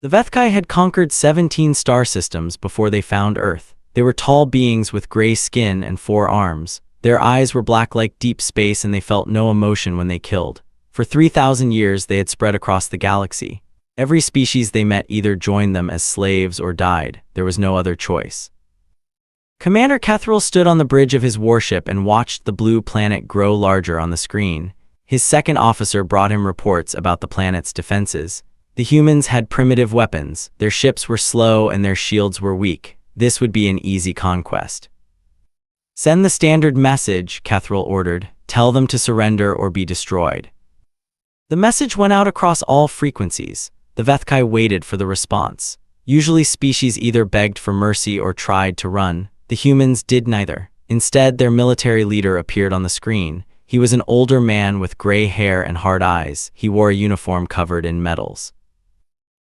The Vethkai had conquered 17 star systems before they found Earth. They were tall beings with gray skin and 4 arms. Their eyes were black like deep space and they felt no emotion when they killed. For 3,000 years they had spread across the galaxy. Every species they met either joined them as slaves or died. There was no other choice. Commander Cathril stood on the bridge of his warship and watched the blue planet grow larger on the screen. His second officer brought him reports about the planet's defenses. The humans had primitive weapons, their ships were slow and their shields were weak. This would be an easy conquest. Send the standard message, Cathril ordered. Tell them to surrender or be destroyed. The message went out across all frequencies. The Vethkai waited for the response. Usually species either begged for mercy or tried to run. The humans did neither. Instead, their military leader appeared on the screen. He was an older man with gray hair and hard eyes. He wore a uniform covered in metals.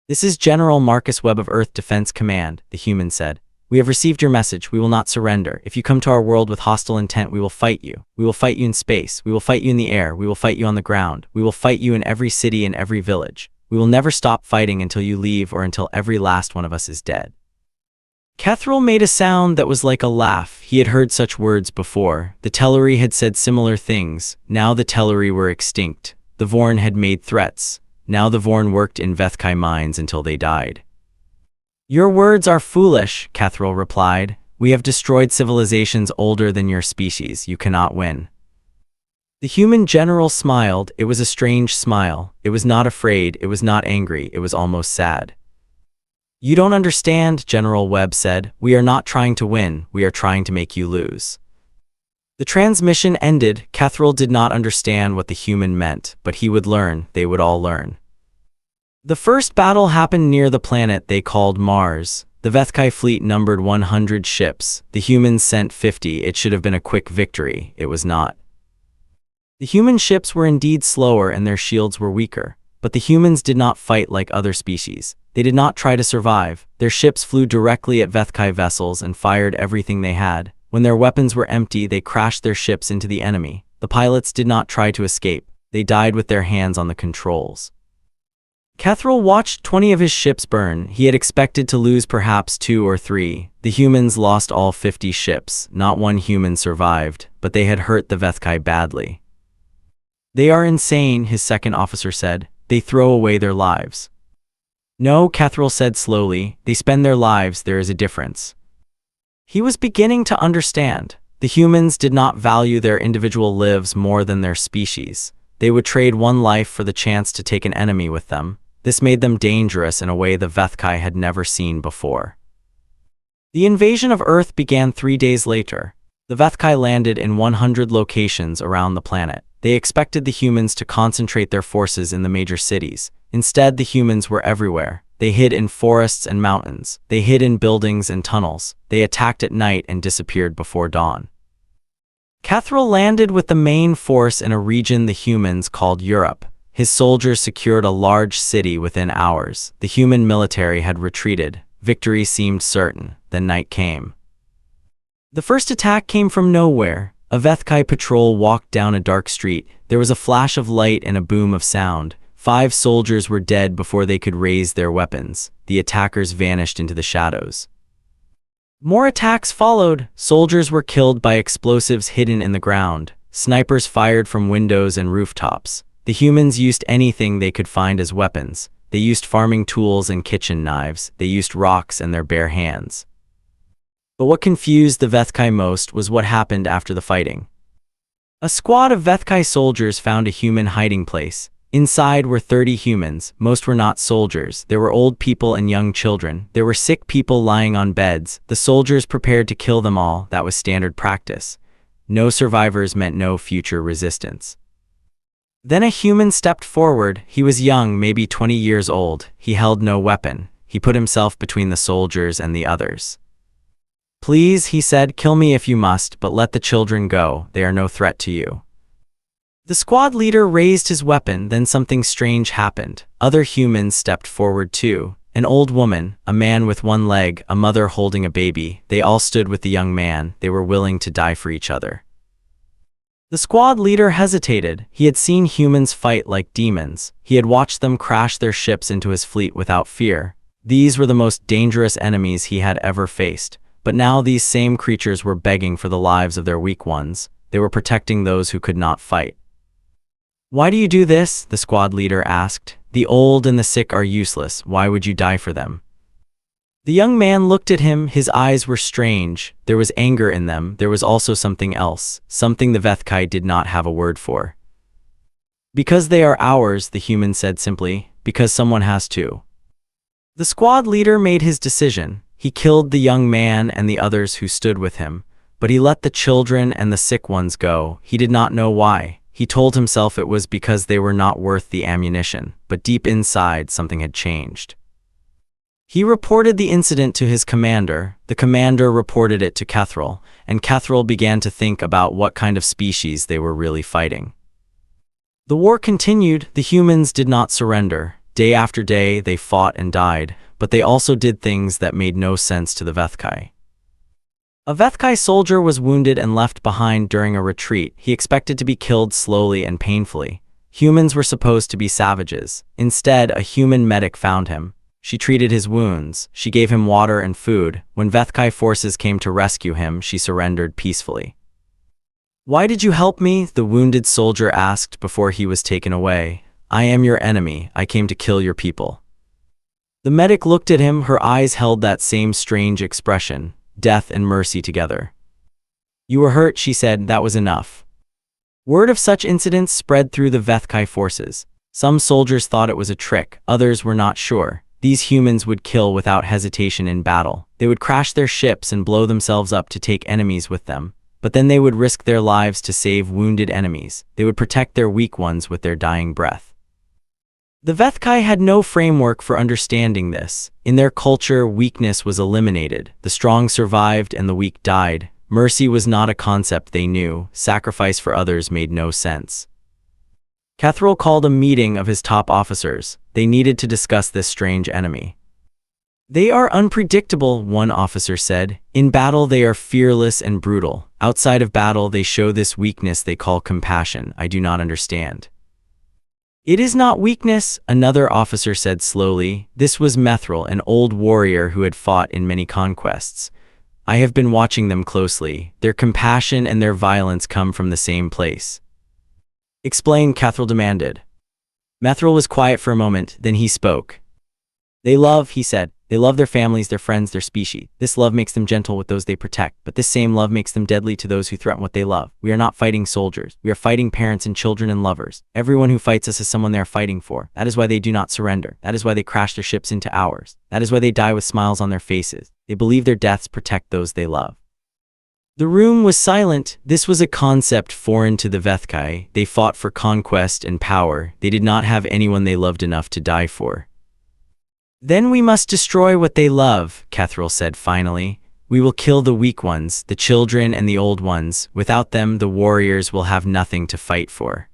"This is General Marcus Webb of Earth Defense Command," the human said. "We have received your message. We will not surrender. If you come to our world with hostile intent, we will fight you. We will fight you in space. We will fight you in the air. We will fight you on the ground. We will fight you in every city and every village. We will never stop fighting until you leave or until every last one of us is dead." Cathril made a sound that was like a laugh. He had heard such words before. The Telleri had said similar things. Now the Telleri were extinct. The Vorn had made threats. Now the Vorn worked in Vethkai mines until they died. "Your words are foolish," Cathril replied. "We have destroyed civilizations older than your species. You cannot win." The human general smiled. It was a strange smile. It was not afraid. It was not angry. It was almost sad. "You don't understand," General Webb said. "We are not trying to win. We are trying to make you lose." The transmission ended. Cathril did not understand what the human meant, but he would learn. They would all learn. The first battle happened near the planet they called Mars. The Vethkai fleet numbered 100 ships. The humans sent 50. It should have been a quick victory. It was not. The human ships were indeed slower and their shields were weaker. But the humans did not fight like other species. They did not try to survive. Their ships flew directly at Vethkai vessels and fired everything they had. When their weapons were empty, they crashed their ships into the enemy. The pilots did not try to escape. They died with their hands on the controls. Cathril watched 20 of his ships burn. He had expected to lose perhaps 2 or 3. The humans lost all 50 ships. Not one human survived, but they had hurt the Vethkai badly. "They are insane," his second officer said. "They throw away their lives." "No," Cathril said slowly. "They spend their lives. There is a difference." He was beginning to understand. The humans did not value their individual lives more than their species. They would trade one life for the chance to take an enemy with them. This made them dangerous in a way the Vethkai had never seen before. The invasion of Earth began 3 days later. The Vethkai landed in 100 locations around the planet. They expected the humans to concentrate their forces in the major cities. Instead, the humans were everywhere. They hid in forests and mountains. They hid in buildings and tunnels. They attacked at night and disappeared before dawn. Cathril landed with the main force in a region the humans called Europe. His soldiers secured a large city within hours. The human military had retreated. Victory seemed certain. Then night came. The first attack came from nowhere. A Vethkai patrol walked down a dark street. There was a flash of light and a boom of sound. 5 soldiers were dead before they could raise their weapons. The attackers vanished into the shadows. More attacks followed. Soldiers were killed by explosives hidden in the ground. Snipers fired from windows and rooftops. The humans used anything they could find as weapons. They used farming tools and kitchen knives. They used rocks and their bare hands. But what confused the Vethkai most was what happened after the fighting. A squad of Vethkai soldiers found a human hiding place. Inside were 30 humans. Most were not soldiers. There were old people and young children. There were sick people lying on beds. The soldiers prepared to kill them all. That was standard practice. No survivors meant no future resistance. Then a human stepped forward. He was young, maybe 20 years old. He held no weapon. He put himself between the soldiers and the others. "Please," he said, "kill me if you must, but let the children go. They are no threat to you." The squad leader raised his weapon. Then something strange happened. Other humans stepped forward too. An old woman, a man with one leg, a mother holding a baby. They all stood with the young man. They were willing to die for each other. The squad leader hesitated. He had seen humans fight like demons. He had watched them crash their ships into his fleet without fear. These were the most dangerous enemies he had ever faced, but now these same creatures were begging for the lives of their weak ones. They were protecting those who could not fight. "Why do you do this?" the squad leader asked. "The old and the sick are useless. Why would you die for them?" The young man looked at him. His eyes were strange. There was anger in them. There was also something else, something the Vethkai did not have a word for. "Because they are ours," the human said simply. "Because someone has to." The squad leader made his decision. He killed the young man and the others who stood with him, but he let the children and the sick ones go. He did not know why. He told himself it was because they were not worth the ammunition, but deep inside something had changed. He reported the incident to his commander. The commander reported it to Cathrall, and Cathrall began to think about what kind of species they were really fighting. The war continued. The humans did not surrender. Day after day, they fought and died, but they also did things that made no sense to the Vethkai. A Vethkai soldier was wounded and left behind during a retreat. He expected to be killed slowly and painfully. Humans were supposed to be savages. Instead, a human medic found him. She treated his wounds. She gave him water and food. When Vethkai forces came to rescue him, she surrendered peacefully. "Why did you help me?" the wounded soldier asked before he was taken away. "I am your enemy. I came to kill your people." The medic looked at him. Her eyes held that same strange expression, death and mercy together. "You were hurt," she said. "That was enough." Word of such incidents spread through the Vethkai forces. Some soldiers thought it was a trick. Others were not sure. These humans would kill without hesitation in battle. They would crash their ships and blow themselves up to take enemies with them. But then they would risk their lives to save wounded enemies. They would protect their weak ones with their dying breath. The Vethkai had no framework for understanding this. In their culture, weakness was eliminated. The strong survived and the weak died. Mercy was not a concept they knew. Sacrifice for others made no sense. Cathrall called a meeting of his top officers. They needed to discuss this strange enemy. "They are unpredictable," one officer said. "In battle they are fearless and brutal. Outside of battle they show this weakness they call compassion. I do not understand." "It is not weakness," another officer said slowly. This was Methril, an old warrior who had fought in many conquests. "I have been watching them closely. Their compassion and their violence come from the same place." "Explain," Cathrall demanded. Methril was quiet for a moment, then he spoke. "They love," he said. "They love their families, their friends, their species. This love makes them gentle with those they protect, but this same love makes them deadly to those who threaten what they love. We are not fighting soldiers. We are fighting parents and children and lovers. Everyone who fights us is someone they are fighting for. That is why they do not surrender. That is why they crash their ships into ours. That is why they die with smiles on their faces. They believe their deaths protect those they love." The room was silent. This was a concept foreign to the Vethkai. They fought for conquest and power. They did not have anyone they loved enough to die for. "Then we must destroy what they love," Cathrall said finally. "We will kill the weak ones, the children and the old ones. Without them, the warriors will have nothing to fight for."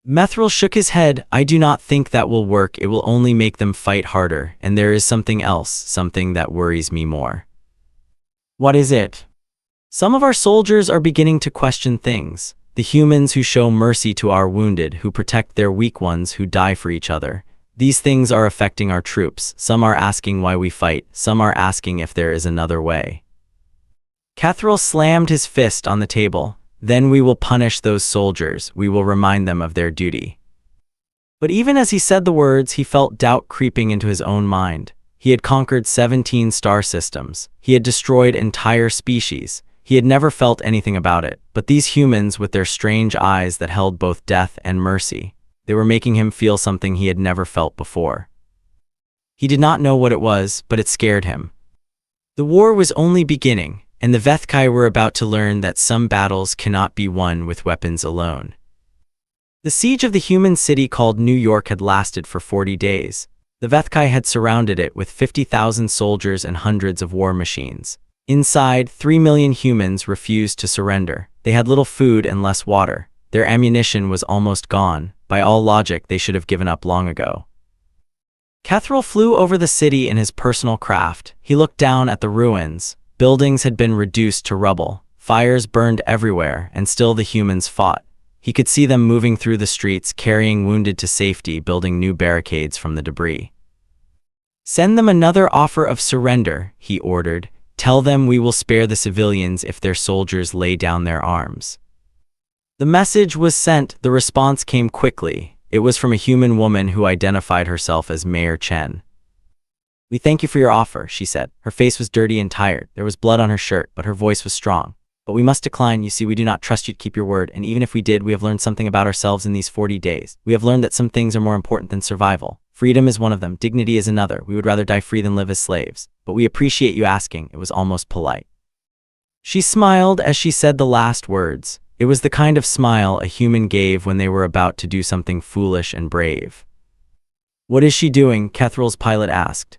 Methril shook his head. "I do not think that will work. It will only make them fight harder. And there is something else, something that worries me more." "What is it?" "Some of our soldiers are beginning to question things. The humans who show mercy to our wounded, who protect their weak ones, who die for each other. These things are affecting our troops. Some are asking why we fight. Some are asking if there is another way." Cathrall slammed his fist on the table. "Then we will punish those soldiers. We will remind them of their duty." But even as he said the words, he felt doubt creeping into his own mind. He had conquered 17 star systems. He had destroyed entire species. He had never felt anything about it. But these humans with their strange eyes that held both death and mercy, they were making him feel something he had never felt before. He did not know what it was, but it scared him. The war was only beginning, and the Vethkai were about to learn that some battles cannot be won with weapons alone. The siege of the human city called New York had lasted for 40 days. The Vethkai had surrounded it with 50,000 soldiers and hundreds of war machines. Inside, 3 million humans refused to surrender. They had little food and less water. Their ammunition was almost gone. By all logic, they should have given up long ago. Cathrall flew over the city in his personal craft. He looked down at the ruins. Buildings had been reduced to rubble. Fires burned everywhere, and still the humans fought. He could see them moving through the streets, carrying wounded to safety, building new barricades from the debris. Send them another offer of surrender, he ordered. Tell them we will spare the civilians if their soldiers lay down their arms. The message was sent. The response came quickly. It was from a human woman who identified herself as Mayor Chen. We thank you for your offer, she said. Her face was dirty and tired. There was blood on her shirt, but her voice was strong. But we must decline. You see, we do not trust you to keep your word, and even if we did, we have learned something about ourselves in these 40 days. We have learned that some things are more important than survival. Freedom is one of them. Dignity is another. We would rather die free than live as slaves. But we appreciate you asking. It was almost polite. She smiled as she said the last words. It was the kind of smile a human gave when they were about to do something foolish and brave. What is she doing? Kethral's pilot asked.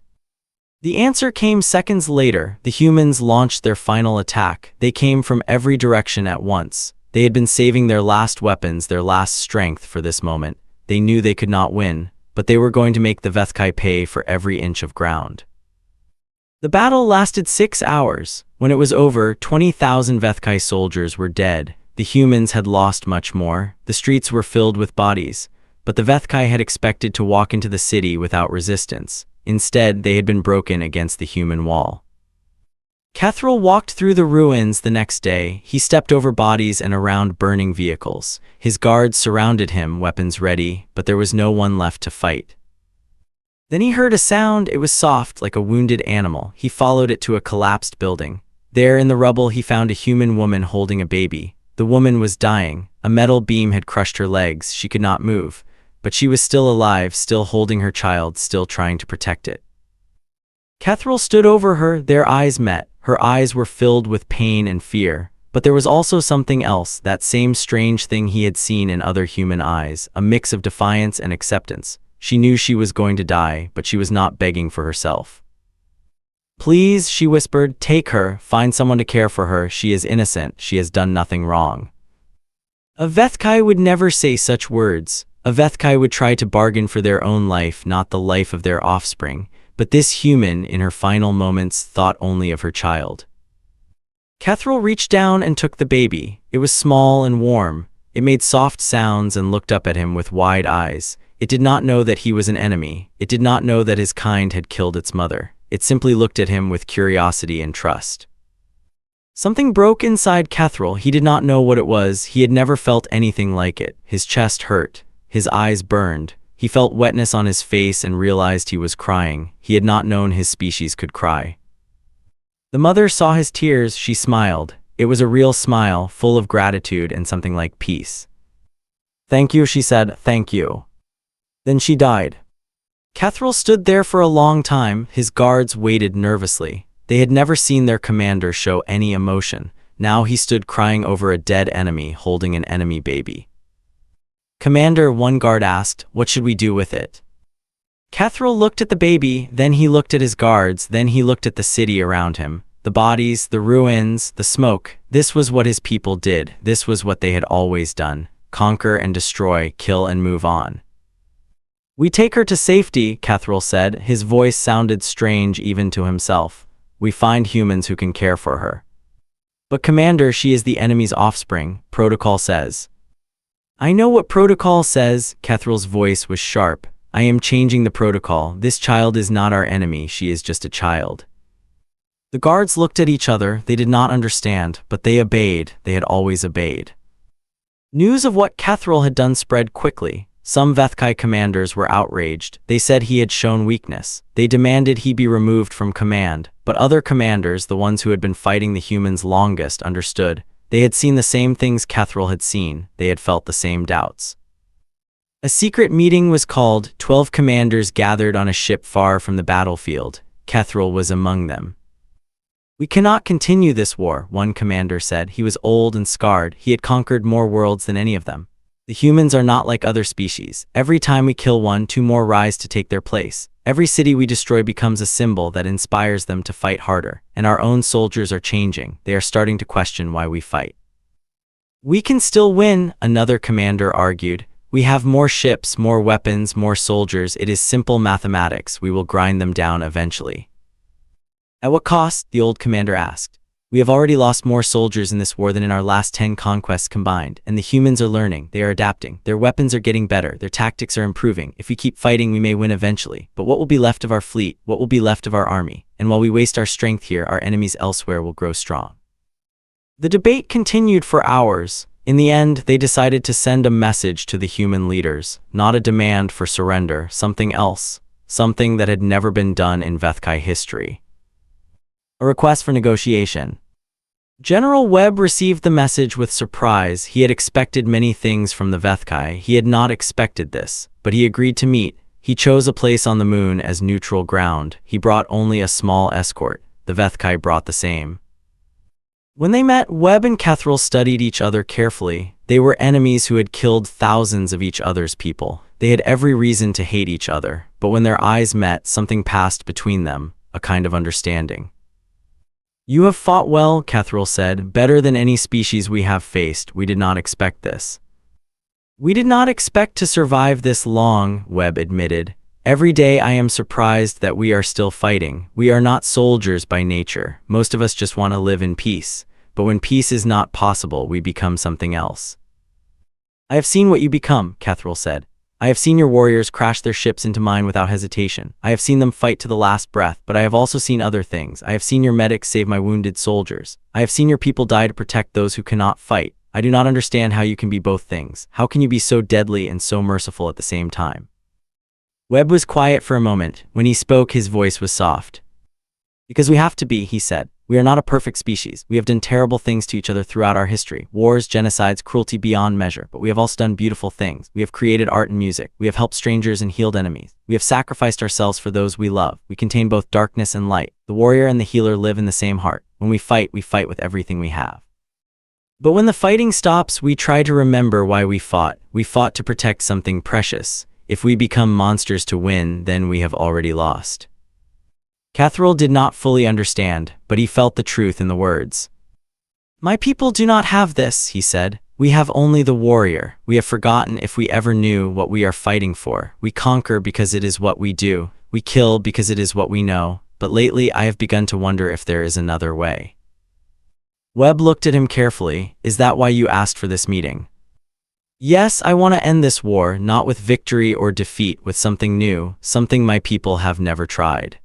The answer came seconds later. The humans launched their final attack. They came from every direction at once. They had been saving their last weapons, their last strength for this moment. They knew they could not win, but they were going to make the Vethkai pay for every inch of ground. The battle lasted 6 hours. When it was over, 20,000 Vethkai soldiers were dead. The humans had lost much more. The streets were filled with bodies, but the Vethkai had expected to walk into the city without resistance. Instead, they had been broken against the human wall. Kethral walked through the ruins the next day. He stepped over bodies and around burning vehicles. His guards surrounded him, weapons ready, but there was no one left to fight. Then he heard a sound. It was soft, like a wounded animal. He followed it to a collapsed building. There in the rubble, he found a human woman holding a baby. The woman was dying. A metal beam had crushed her legs. She could not move, but she was still alive, still holding her child, still trying to protect it. Kethral stood over her. Their eyes met. Her eyes were filled with pain and fear, but there was also something else, that same strange thing he had seen in other human eyes, a mix of defiance and acceptance. She knew she was going to die, but she was not begging for herself. Please, she whispered, take her, find someone to care for her. She is innocent. She has done nothing wrong. A Vethkai would never say such words. A Vethkai would try to bargain for their own life, not the life of their offspring. But this human, in her final moments, thought only of her child. Kethral reached down and took the baby. It was small and warm. It made soft sounds and looked up at him with wide eyes. It did not know that he was an enemy. It did not know that his kind had killed its mother. It simply looked at him with curiosity and trust. Something broke inside Kethral. He did not know what it was. He had never felt anything like it. His chest hurt. His eyes burned. He felt wetness on his face and realized he was crying. He had not known his species could cry. The mother saw his tears. She smiled. It was a real smile, full of gratitude and something like peace. Thank you, she said. Thank you. Then she died. Kethral stood there for a long time. His guards waited nervously. They had never seen their commander show any emotion. Now he stood crying over a dead enemy, holding an enemy baby. Commander, one guard asked, what should we do with it? Kethral looked at the baby, then he looked at his guards, then he looked at the city around him. The bodies, the ruins, the smoke. This was what his people did. This was what they had always done. Conquer and destroy, kill and move on. We take her to safety, Kethral said. His voice sounded strange even to himself. We find humans who can care for her. But Commander, she is the enemy's offspring, protocol says. I know what protocol says. Kethral's voice was sharp. I am changing the protocol. This child is not our enemy. She is just a child. The guards looked at each other. They did not understand, but they obeyed. They had always obeyed. News of what Kethral had done spread quickly. Some Vethkai commanders were outraged. They said he had shown weakness. They demanded he be removed from command. But other commanders, the ones who had been fighting the humans longest, understood. They had seen the same things Kethral had seen. They had felt the same doubts. A secret meeting was called. 12 commanders gathered on a ship far from the battlefield. Kethral was among them. We cannot continue this war, one commander said. He was old and scarred. He had conquered more worlds than any of them. The humans are not like other species. Every time we kill one, 2 more rise to take their place. Every city we destroy becomes a symbol that inspires them to fight harder. And our own soldiers are changing. They are starting to question why we fight. We can still win, another commander argued. We have more ships, more weapons, more soldiers. It is simple mathematics. We will grind them down eventually. At what cost? The old commander asked. We have already lost more soldiers in this war than in our last 10 conquests combined, and the humans are learning, they are adapting, their weapons are getting better, their tactics are improving. If we keep fighting, we may win eventually, but what will be left of our fleet, what will be left of our army? And while we waste our strength here, our enemies elsewhere will grow strong. The debate continued for hours. In the end, they decided to send a message to the human leaders, not a demand for surrender, something else, something that had never been done in Vethkai history. A request for negotiation. General Webb received the message with surprise. He had expected many things from the Vethkai. He had not expected this, but he agreed to meet. He chose a place on the moon as neutral ground. He brought only a small escort. The Vethkai brought the same. When they met, Webb and Kethril studied each other carefully. They were enemies who had killed thousands of each other's people. They had every reason to hate each other, but when their eyes met, something passed between them, a kind of understanding. "You have fought well," Kethril said, "better than any species we have faced. We did not expect this." "We did not expect to survive this long," Webb admitted. "Every day I am surprised that we are still fighting. We are not soldiers by nature. Most of us just want to live in peace. But when peace is not possible, we become something else." "I have seen what you become," Kethril said. "I have seen your warriors crash their ships into mine without hesitation. I have seen them fight to the last breath, but I have also seen other things. I have seen your medics save my wounded soldiers. I have seen your people die to protect those who cannot fight. I do not understand how you can be both things. How can you be so deadly and so merciful at the same time?" Webb was quiet for a moment. When he spoke, his voice was soft. "Because we have to be," he said. "We are not a perfect species. We have done terrible things to each other throughout our history. Wars, genocides, cruelty beyond measure. But we have also done beautiful things. We have created art and music. We have helped strangers and healed enemies. We have sacrificed ourselves for those we love. We contain both darkness and light. The warrior and the healer live in the same heart. When we fight with everything we have. But when the fighting stops, we try to remember why we fought. We fought to protect something precious. If we become monsters to win, then we have already lost." Kethril did not fully understand, but he felt the truth in the words. "My people do not have this," he said. "We have only the warrior. We have forgotten if we ever knew what we are fighting for. We conquer because it is what we do. We kill because it is what we know. But lately I have begun to wonder if there is another way." Webb looked at him carefully. "Is that why you asked for this meeting?" "Yes, I want to end this war, not with victory or defeat, with something new, something my people have never tried."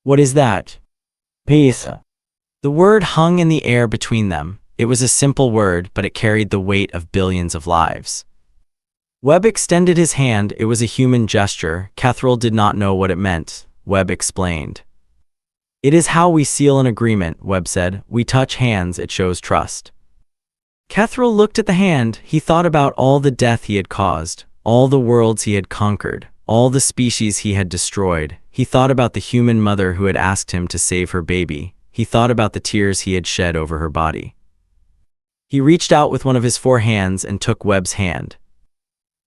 "What is that?" "Peace." The word hung in the air between them. It was a simple word, but it carried the weight of billions of lives. Webb extended his hand. It was a human gesture. Kethril did not know what it meant. Webb explained. "It is how we seal an agreement," Webb said. "We touch hands, it shows trust." Kethril looked at the hand. He thought about all the death he had caused, all the worlds he had conquered, all the species he had destroyed. He thought about the human mother who had asked him to save her baby. He thought about the tears he had shed over her body. He reached out with one of his 4 hands and took Webb's hand.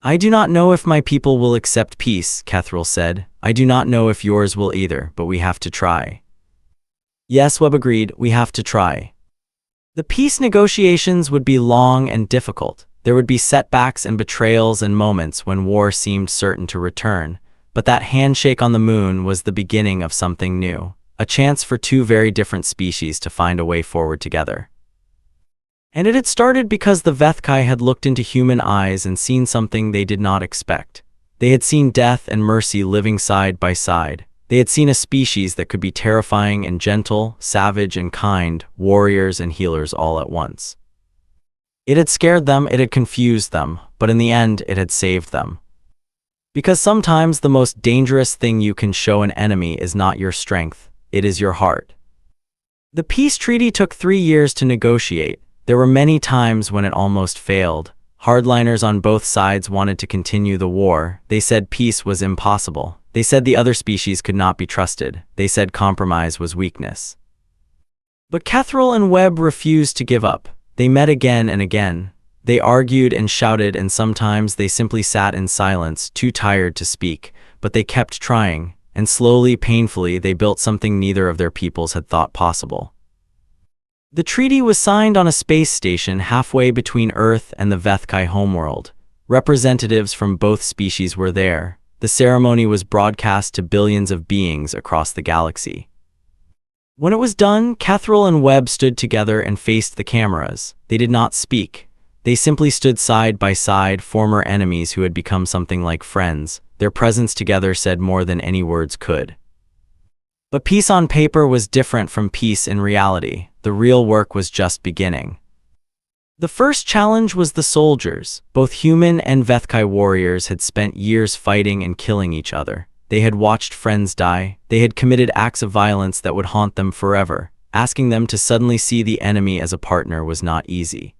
"I do not know if my people will accept peace," Kethril said. "I do not know if yours will either, but we have to try." "Yes," Webb agreed, "we have to try." The peace negotiations would be long and difficult. There would be setbacks and betrayals and moments when war seemed certain to return. But that handshake on the moon was the beginning of something new, a chance for 2 very different species to find a way forward together. And it had started because the Vethkai had looked into human eyes and seen something they did not expect. They had seen death and mercy living side by side. They had seen a species that could be terrifying and gentle, savage and kind, warriors and healers all at once. It had scared them, it had confused them, but in the end it had saved them. Because sometimes the most dangerous thing you can show an enemy is not your strength, it is your heart. The peace treaty took 3 years to negotiate. There were many times when it almost failed. Hardliners on both sides wanted to continue the war. They said peace was impossible. They said the other species could not be trusted. They said compromise was weakness. But Kethril and Webb refused to give up. They met again and again. They argued and shouted, and sometimes they simply sat in silence, too tired to speak, but they kept trying, and slowly, painfully, they built something neither of their peoples had thought possible. The treaty was signed on a space station halfway between Earth and the Vethkai homeworld. Representatives from both species were there. The ceremony was broadcast to billions of beings across the galaxy. When it was done, Catherall and Webb stood together and faced the cameras. They did not speak. They simply stood side by side, former enemies who had become something like friends. Their presence together said more than any words could. But peace on paper was different from peace in reality. The real work was just beginning. The first challenge was the soldiers. Both human and HFY warriors had spent years fighting and killing each other. They had watched friends die. They had committed acts of violence that would haunt them forever. Asking them to suddenly see the enemy as a partner was not easy.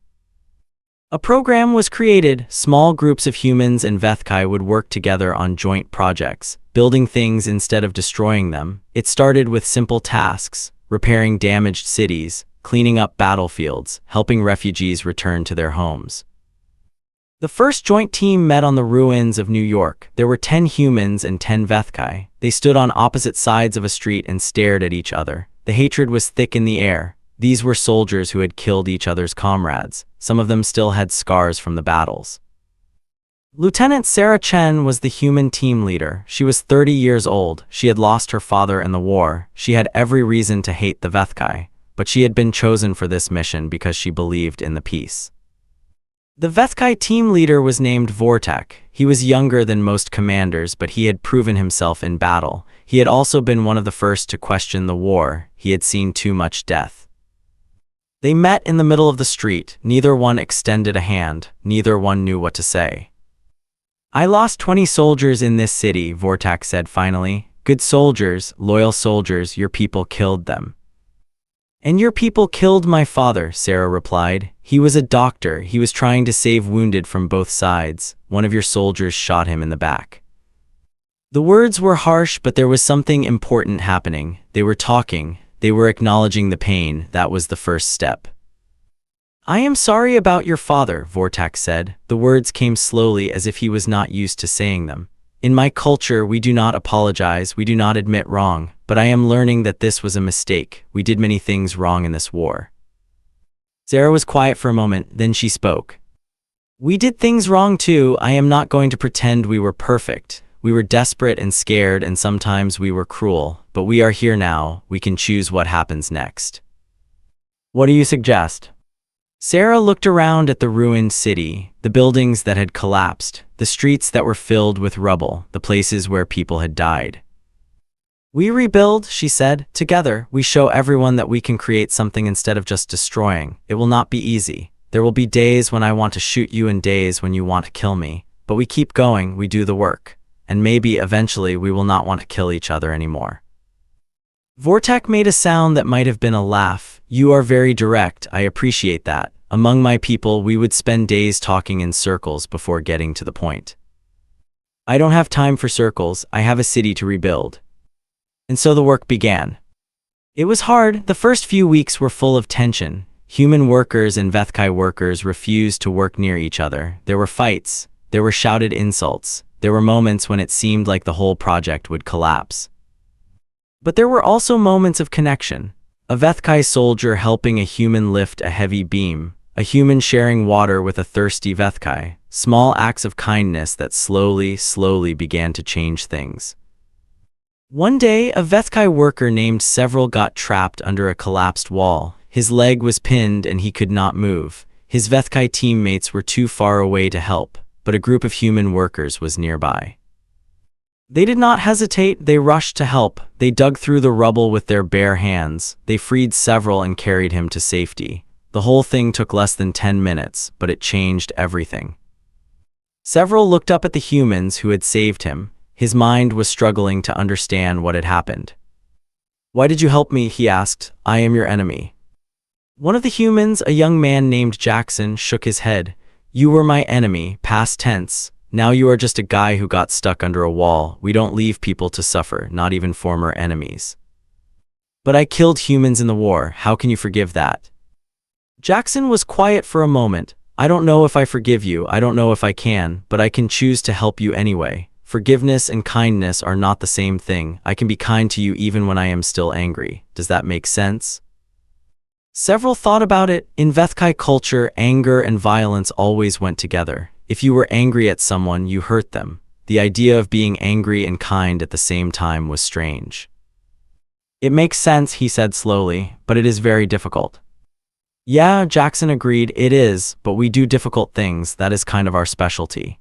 A program was created. Small groups of humans and HFY would work together on joint projects, building things instead of destroying them. It started with simple tasks: repairing damaged cities, cleaning up battlefields, helping refugees return to their homes. The first joint team met on the ruins of New York. There were 10 humans and 10 HFY. They stood on opposite sides of a street and stared at each other. The hatred was thick in the air. These were soldiers who had killed each other's comrades. Some of them still had scars from the battles. Lieutenant Sarah Chen was the human team leader. She was 30 years old. She had lost her father in the war. She had every reason to hate the HFY, but she had been chosen for this mission because she believed in the peace. The HFY team leader was named Vortek. He was younger than most commanders, but he had proven himself in battle. He had also been one of the first to question the war. He had seen too much death. They met in the middle of the street. Neither one extended a hand. Neither one knew what to say. "I lost 20 soldiers in this city," Vortek said finally. "Good soldiers, loyal soldiers, your people killed them." "And your people killed my father," Sarah replied. "He was a doctor. He was trying to save wounded from both sides. One of your soldiers shot him in the back." The words were harsh, but there was something important happening. They were talking. They were acknowledging the pain. That was the first step. "I am sorry about your father," Vortek said. The words came slowly, as if he was not used to saying them. "In my culture, we do not apologize. We do not admit wrong. But I am learning that this was a mistake. We did many things wrong in this war." Sarah was quiet for a moment, then she spoke. "We did things wrong too. I am not going to pretend we were perfect. We were desperate and scared, and sometimes we were cruel. But we are here now. We can choose what happens next." "What do you suggest?" Sarah looked around at the ruined city, the buildings that had collapsed, the streets that were filled with rubble, the places where people had died. "We rebuild," she said. "Together, we show everyone that we can create something instead of just destroying. It will not be easy. There will be days when I want to shoot you and days when you want to kill me. But we keep going, we do the work. And maybe, eventually, we will not want to kill each other anymore." Vortek made a sound that might have been a laugh. "You are very direct. I appreciate that. Among my people, we would spend days talking in circles before getting to the point. I don't have time for circles. I have a city to rebuild." And so the work began. It was hard. The first few weeks were full of tension. Human workers and HFY workers refused to work near each other. There were fights. There were shouted insults. There were moments when it seemed like the whole project would collapse. But there were also moments of connection. A HFY soldier helping a human lift a heavy beam. A human sharing water with a thirsty HFY. Small acts of kindness that slowly began to change things. One day, a HFY worker named Several got trapped under a collapsed wall. His leg was pinned and he could not move. His HFY teammates were too far away to help, but a group of human workers was nearby. They did not hesitate. They rushed to help. They dug through the rubble with their bare hands. They freed Several and carried him to safety. The whole thing took less than 10 minutes, but it changed everything. Several looked up at the humans who had saved him. His mind was struggling to understand what had happened. "Why did you help me?" he asked. "I am your enemy." One of the humans, a young man named Jackson, shook his head. "You were my enemy, past tense. Now you are just a guy who got stuck under a wall. We don't leave people to suffer, not even former enemies." "But I killed humans in the war. How can you forgive that?" Jackson was quiet for a moment. "I don't know if I forgive you. I don't know if I can, but I can choose to help you anyway. Forgiveness and kindness are not the same thing. I can be kind to you even when I am still angry. Does that make sense?" Several thought about it. In HFY culture, anger and violence always went together. If you were angry at someone, you hurt them. The idea of being angry and kind at the same time was strange. It makes sense, he said slowly, but it is very difficult. Yeah, Jackson agreed, it is, but we do difficult things, that is kind of our specialty.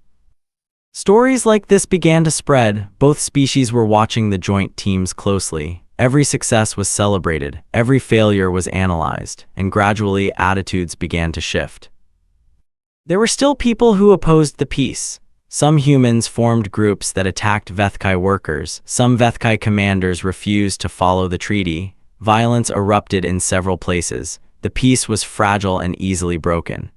Stories like this began to spread. Both species were watching the joint teams closely. Every success was celebrated, every failure was analyzed, and gradually attitudes began to shift. There were still people who opposed the peace. Some humans formed groups that attacked Vethkai workers. Some Vethkai commanders refused to follow the treaty. Violence erupted in several places. The peace was fragile and easily broken.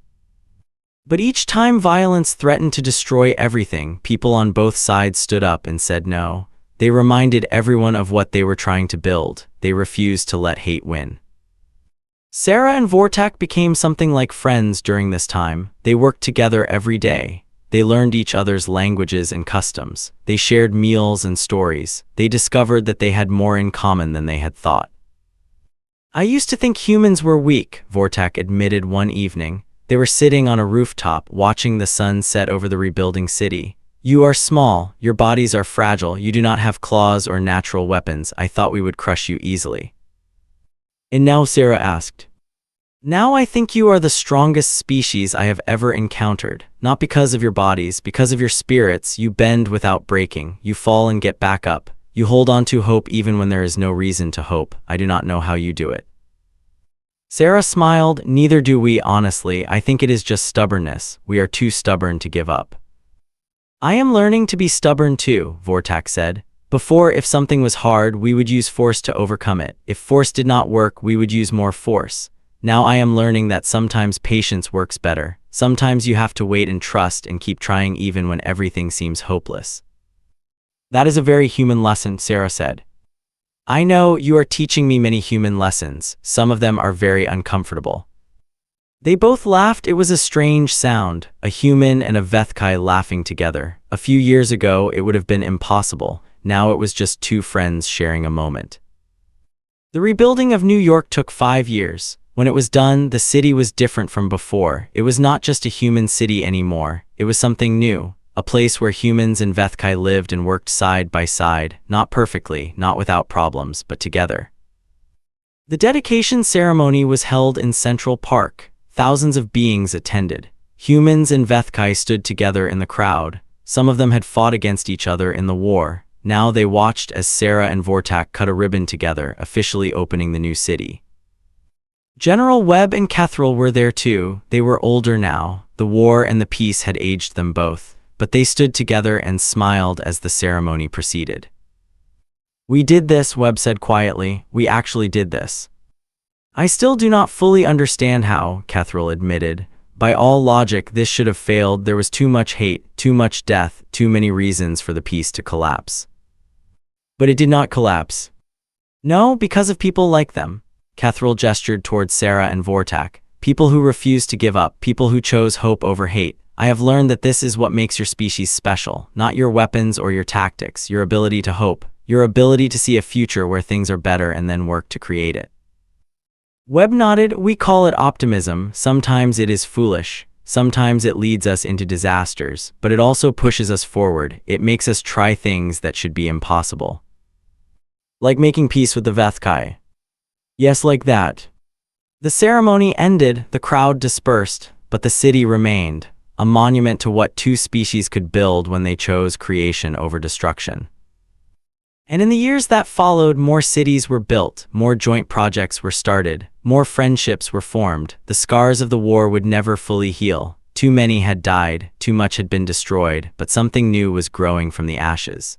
But each time violence threatened to destroy everything, people on both sides stood up and said no. They reminded everyone of what they were trying to build. They refused to let hate win. Sarah and Vortak became something like friends during this time. They worked together every day. They learned each other's languages and customs. They shared meals and stories. They discovered that they had more in common than they had thought. I used to think humans were weak, Vortak admitted one evening. They were sitting on a rooftop, watching the sun set over the rebuilding city. You are small, your bodies are fragile, you do not have claws or natural weapons. I thought we would crush you easily. And now, Sarah asked. Now I think you are the strongest species I have ever encountered. Not because of your bodies, because of your spirits. You bend without breaking. You fall and get back up. You hold on to hope even when there is no reason to hope. I do not know how you do it. Sarah smiled. Neither do we, honestly. I think it is just stubbornness. We are too stubborn to give up. I am learning to be stubborn too, Vortak said. Before, if something was hard, we would use force to overcome it. If force did not work, we would use more force. Now I am learning that sometimes patience works better. Sometimes you have to wait and trust and keep trying even when everything seems hopeless. That is a very human lesson, Sarah said. I know you are teaching me many human lessons. Some of them are very uncomfortable. They both laughed. It was a strange sound, a human and a Vethkai laughing together. A few years ago, it would have been impossible. Now it was just two friends sharing a moment. The rebuilding of New York took 5 years. When it was done, the city was different from before. It was not just a human city anymore. It was something new. A place where humans and Vethkai lived and worked side by side, not perfectly, not without problems, but together. The dedication ceremony was held in Central Park. Thousands of beings attended. Humans and Vethkai stood together in the crowd. Some of them had fought against each other in the war. Now they watched as Sarah and Vortak cut a ribbon together, officially opening the new city. General Webb and Kethril were there too. They were older now. The war and the peace had aged them both. But they stood together and smiled as the ceremony proceeded. We did this, Webb said quietly. We actually did this. I still do not fully understand how, Kethril admitted. By all logic, this should have failed. There was too much hate, too much death, too many reasons for the peace to collapse. But it did not collapse. No, because of people like them. Kethril gestured towards Sarah and Vortak. People who refused to give up, people who chose hope over hate. I have learned that this is what makes your species special, not your weapons or your tactics, your ability to hope, your ability to see a future where things are better and then work to create it. Webb nodded. We call it optimism. Sometimes it is foolish. Sometimes it leads us into disasters, but it also pushes us forward. It makes us try things that should be impossible. Like making peace with the Vethkai. Yes, like that. The ceremony ended, the crowd dispersed, but the city remained. A monument to what two species could build when they chose creation over destruction. And in the years that followed, more cities were built, more joint projects were started, more friendships were formed. The scars of the war would never fully heal. Too many had died, too much had been destroyed, but something new was growing from the ashes.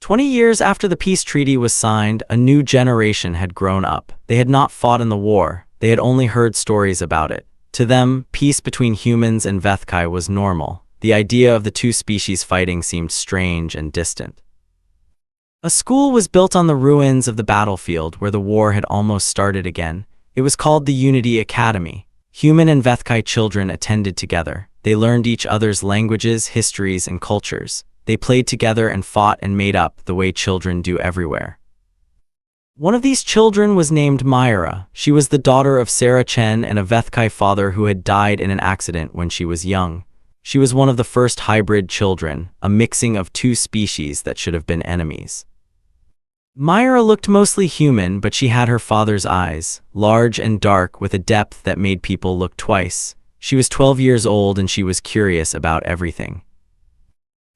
20 years after the peace treaty was signed, a new generation had grown up. They had not fought in the war, they had only heard stories about it. To them, peace between humans and Vethkai was normal. The idea of the two species fighting seemed strange and distant. A school was built on the ruins of the battlefield where the war had almost started again. It was called the Unity Academy. Human and Vethkai children attended together. They learned each other's languages, histories, and cultures. They played together and fought and made up the way children do everywhere. One of these children was named Myra. She was the daughter of Sarah Chen and a Vethkai father who had died in an accident when she was young. She was one of the first hybrid children, a mixing of two species that should have been enemies. Myra looked mostly human, but she had her father's eyes, large and dark with a depth that made people look twice. She was 12 years old and she was curious about everything.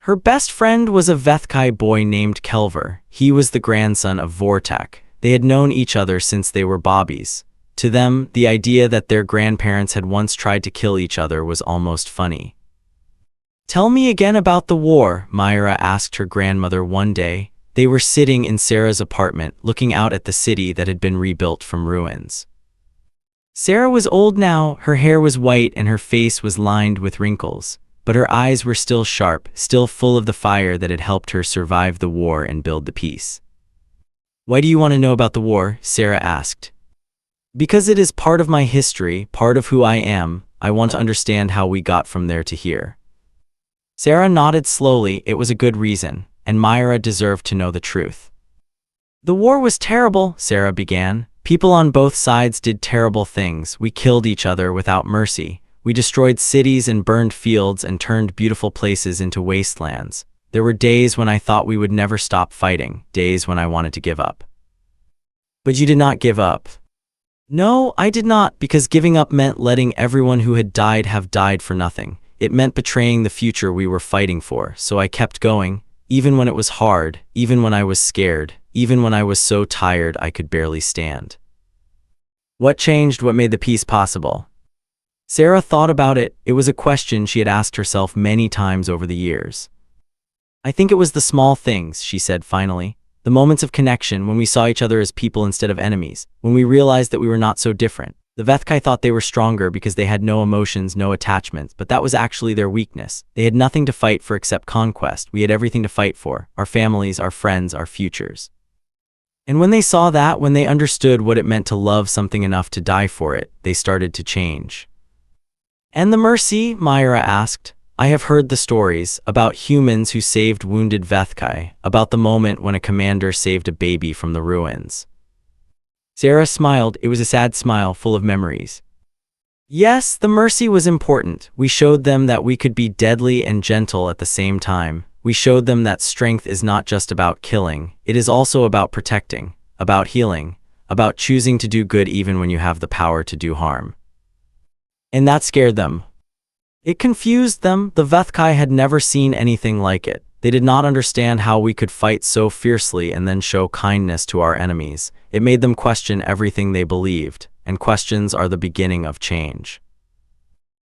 Her best friend was a Vethkai boy named Kelver. He was the grandson of Vortek. They had known each other since they were bobbies. To them, the idea that their grandparents had once tried to kill each other was almost funny. "Tell me again about the war," Myra asked her grandmother one day. They were sitting in Sarah's apartment, looking out at the city that had been rebuilt from ruins. Sarah was old now, her hair was white and her face was lined with wrinkles, but her eyes were still sharp, still full of the fire that had helped her survive the war and build the peace. "Why do you want to know about the war?" Sarah asked. "Because it is part of my history, part of who I am. I want to understand how we got from there to here." Sarah nodded slowly. It was a good reason, and Myra deserved to know the truth. "The war was terrible," Sarah began. "People on both sides did terrible things. We killed each other without mercy. We destroyed cities and burned fields and turned beautiful places into wastelands. There were days when I thought we would never stop fighting, days when I wanted to give up." "But you did not give up." "No, I did not, because giving up meant letting everyone who had died have died for nothing. It meant betraying the future we were fighting for, so I kept going, even when it was hard, even when I was scared, even when I was so tired I could barely stand." "What changed? What made the peace possible?" Sarah thought about it. It was a question she had asked herself many times over the years. "I think it was the small things," she said finally. "The moments of connection, when we saw each other as people instead of enemies, when we realized that we were not so different. The Vethkai thought they were stronger because they had no emotions, no attachments, but that was actually their weakness. They had nothing to fight for except conquest. We had everything to fight for, our families, our friends, our futures. And when they saw that, when they understood what it meant to love something enough to die for it, they started to change." "And the mercy?" Myra asked. "I have heard the stories about humans who saved wounded Vethkai, about the moment when a commander saved a baby from the ruins." Sarah smiled. It was a sad smile full of memories. "Yes, the mercy was important. We showed them that we could be deadly and gentle at the same time. We showed them that strength is not just about killing, it is also about protecting, about healing, about choosing to do good even when you have the power to do harm." And that scared them. It confused them. The Vethkai had never seen anything like it. They did not understand how we could fight so fiercely and then show kindness to our enemies. It made them question everything they believed, and questions are the beginning of change.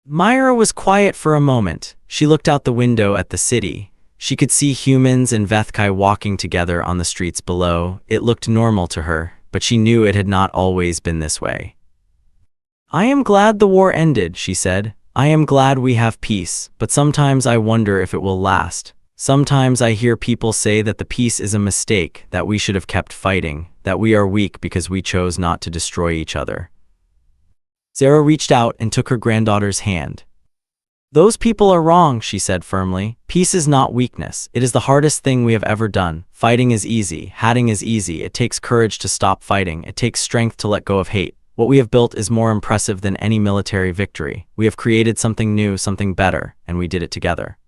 Myra was quiet for a moment. She looked out the window at the city. She could see humans and Vethkai walking together on the streets below. It looked normal to her, but she knew it had not always been this way. "I am glad the war ended," she said. "I am glad we have peace, but sometimes I wonder if it will last. Sometimes I hear people say that the peace is a mistake, that we should have kept fighting, that we are weak because we chose not to destroy each other." Sarah reached out and took her granddaughter's hand. "Those people are wrong," she said firmly. "Peace is not weakness. It is the hardest thing we have ever done. Fighting is easy. Hatting is easy. It takes courage to stop fighting. It takes strength to let go of hate. What we have built is more impressive than any military victory. We have created something new, something better, and we did it together."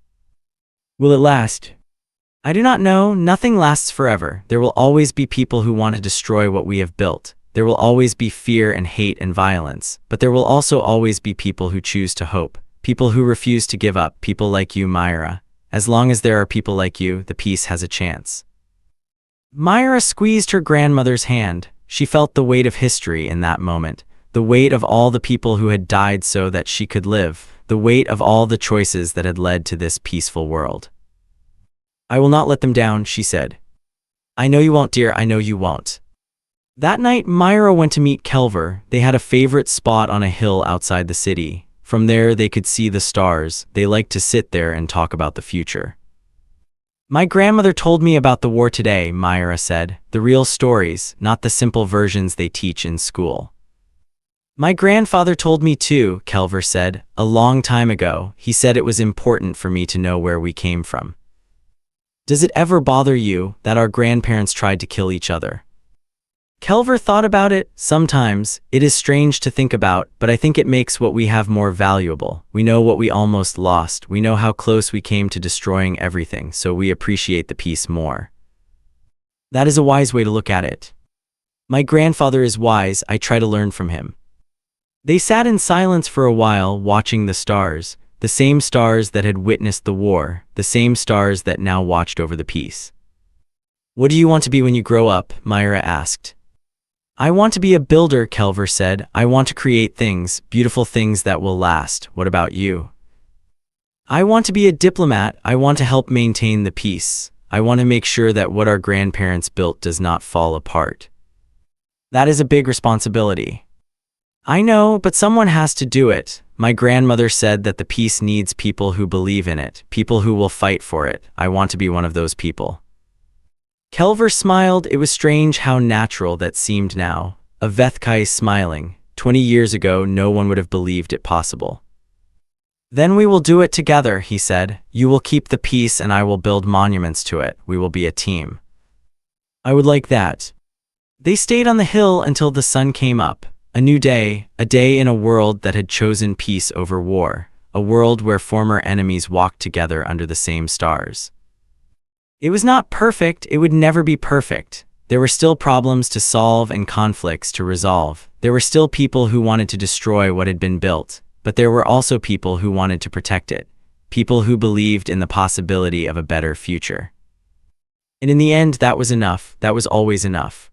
"Will it last?" "I do not know. Nothing lasts forever. There will always be people who want to destroy what we have built. There will always be fear and hate and violence, but there will also always be people who choose to hope, people who refuse to give up, people like you, Myra. As long as there are people like you, the peace has a chance." Myra squeezed her grandmother's hand. She felt the weight of history in that moment, the weight of all the people who had died so that she could live, the weight of all the choices that had led to this peaceful world. "I will not let them down," she said. "I know you won't, dear, I know you won't." That night, Myra went to meet Kelver. They had a favorite spot on a hill outside the city. From there, they could see the stars. They liked to sit there and talk about the future. "My grandmother told me about the war today," Myra said. "The real stories, not the simple versions they teach in school." "My grandfather told me too," Kelver said. "A long time ago, he said it was important for me to know where we came from." "Does it ever bother you that our grandparents tried to kill each other?" Kelver thought about it. "Sometimes. It is strange to think about, but I think it makes what we have more valuable. We know what we almost lost. We know how close we came to destroying everything, so we appreciate the peace more." That is a wise way to look at it. My grandfather is wise, I try to learn from him. They sat in silence for a while, watching the stars, the same stars that had witnessed the war, the same stars that now watched over the peace. What do you want to be when you grow up? Myra asked. I want to be a builder, Kelver said. I want to create things, beautiful things that will last. What about you? I want to be a diplomat. I want to help maintain the peace. I want to make sure that what our grandparents built does not fall apart. That is a big responsibility. I know, but someone has to do it. My grandmother said that the peace needs people who believe in it, people who will fight for it. I want to be one of those people. Kelver smiled. It was strange how natural that seemed now. A Vethkai smiling. 20 years ago, no one would have believed it possible. Then we will do it together, he said. You will keep the peace and I will build monuments to it. We will be a team. I would like that. They stayed on the hill until the sun came up. A new day, a day in a world that had chosen peace over war, a world where former enemies walked together under the same stars. It was not perfect, it would never be perfect. There were still problems to solve and conflicts to resolve. There were still people who wanted to destroy what had been built, but there were also people who wanted to protect it, people who believed in the possibility of a better future. And in the end, that was enough, that was always enough.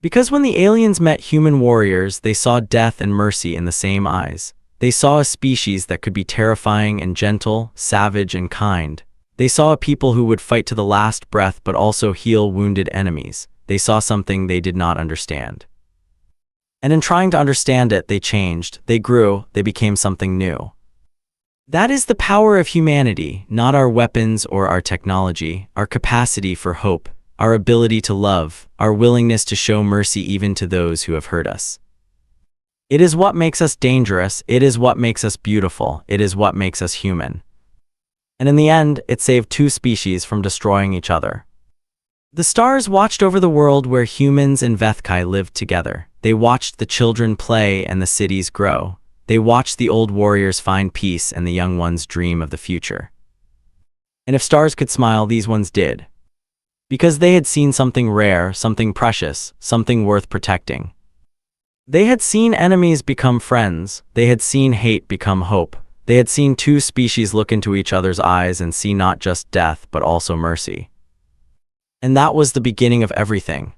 Because when the aliens met human warriors, they saw death and mercy in the same eyes. They saw a species that could be terrifying and gentle, savage and kind. They saw a people who would fight to the last breath but also heal wounded enemies. They saw something they did not understand. And in trying to understand it, they changed, they grew, they became something new. That is the power of humanity, not our weapons or our technology, our capacity for hope, our ability to love, our willingness to show mercy even to those who have hurt us. It is what makes us dangerous, it is what makes us beautiful, it is what makes us human. And in the end, it saved two species from destroying each other. The stars watched over the world where humans and Vethkai lived together. They watched the children play and the cities grow. They watched the old warriors find peace and the young ones dream of the future. And if stars could smile, these ones did. Because they had seen something rare, something precious, something worth protecting. They had seen enemies become friends. They had seen hate become hope. They had seen two species look into each other's eyes and see not just death, but also mercy. And that was the beginning of everything.